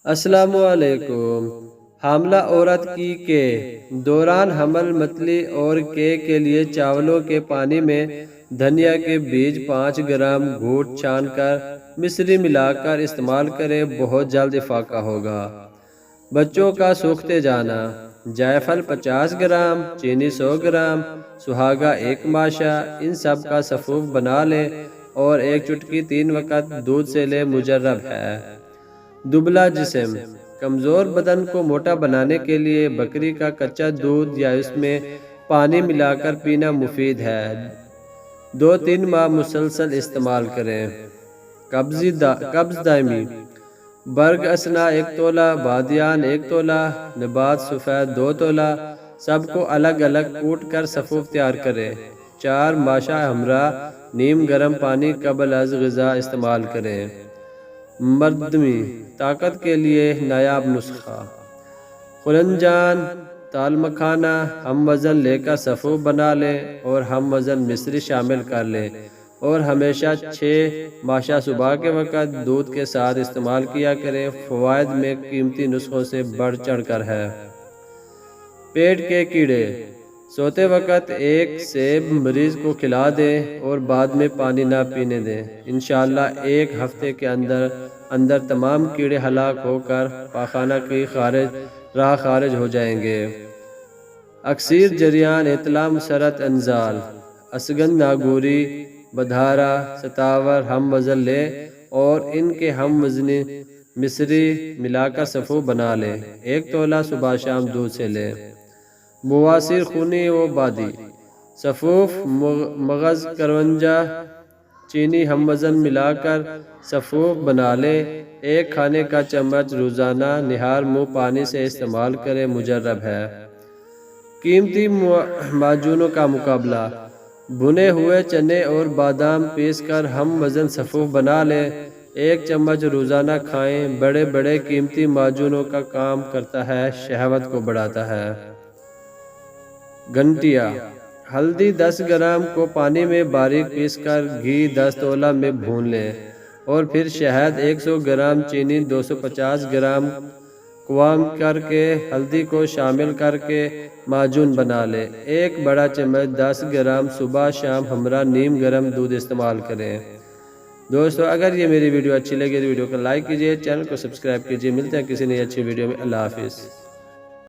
السلام علیکم۔ حاملہ عورت کی کے دوران حمل متلی اور کے لیے چاولوں کے پانی میں دھنیا کے بیج 5 گرام گھونٹ چھان کر مصری ملا کر استعمال کریں، بہت جلد افاقہ ہوگا۔ بچوں کا سوکھتے جانا، جائفل 50 گرام، چینی 100 گرام، سہاگا 1 ماشا، ان سب کا سفوف بنا لیں اور 1 چٹکی 3 وقت دودھ سے لیں، مجرب ہے۔ دبلا جسم، کمزور بدن کو موٹا بنانے کے لیے بکری کا کچا دودھ یا اس میں پانی ملا کر پینا مفید ہے۔ 2-3 ماہ مسلسل استعمال کریں۔ قبض دائمی، برگ اسنا 1 تولہ، بادیان 1 تولہ، نبات سفید 2 تولہ، سب کو الگ الگ کوٹ کر سفوف تیار کریں۔ 4 ماشا ہمراہ نیم گرم پانی قبل از غذا استعمال کریں۔ مردمی طاقت کے لیے نایاب نسخہ، خلنجان، تال مکھانا ہم وزن لے کر سفوف بنا لیں اور ہم وزن مصری شامل کر لیں اور ہمیشہ 6 ماشا صبح کے وقت دودھ کے ساتھ استعمال کیا کریں۔ فوائد میں قیمتی نسخوں سے بڑھ چڑھ کر ہے۔ پیٹ کے کیڑے، سوتے وقت 1 سیب مریض کو کھلا دیں اور بعد میں پانی نہ پینے دیں۔ انشاءاللہ 1 ہفتے کے اندر تمام کیڑے ہلاک ہو کر پاخانہ کی راہ خارج ہو جائیں گے۔ اکثیر جریان اطلاع مسرت انزال، اسگن ناگوری، بدھارا، ستاور ہم وزن لیں اور ان کے ہم وزنی مصری ملا کر سفوف بنا لیں۔ 1 تولہ صبح شام دودھ سے لیں۔ بواسیر خونی و بادی، سفوف مغز کرونجا چینی ہم وزن ملا کر سفوف بنا لیں۔ 1 کھانے کا چمچ روزانہ نہار منہ پانی سے استعمال کریں، مجرب ہے۔ قیمتی معجونوں کا مقابلہ، بھنے ہوئے چنے اور بادام پیس کر ہم وزن سفوف بنا لیں، 1 چمچ روزانہ کھائیں۔ بڑے قیمتی معجونوں کا کام کرتا ہے، شہوت کو بڑھاتا ہے۔ گھنٹیا، ہلدی 10 گرام کو پانی میں باریک پیس کر گھی 10 تولہ میں بھون لیں اور پھر شہد 100 گرام، چینی 250 گرام قوام کر کے ہلدی کو شامل کر کے معجون بنا لیں۔ 1 بڑا چمچ 10 گرام صبح شام ہمراہ نیم گرم دودھ استعمال کریں۔ دوستو، اگر یہ میری ویڈیو اچھی لگے تو ویڈیو کو لائک کیجئے، چینل کو سبسکرائب کیجئے۔ ملتے ہیں کسی نئی اچھی ویڈیو میں۔ اللہ حافظ۔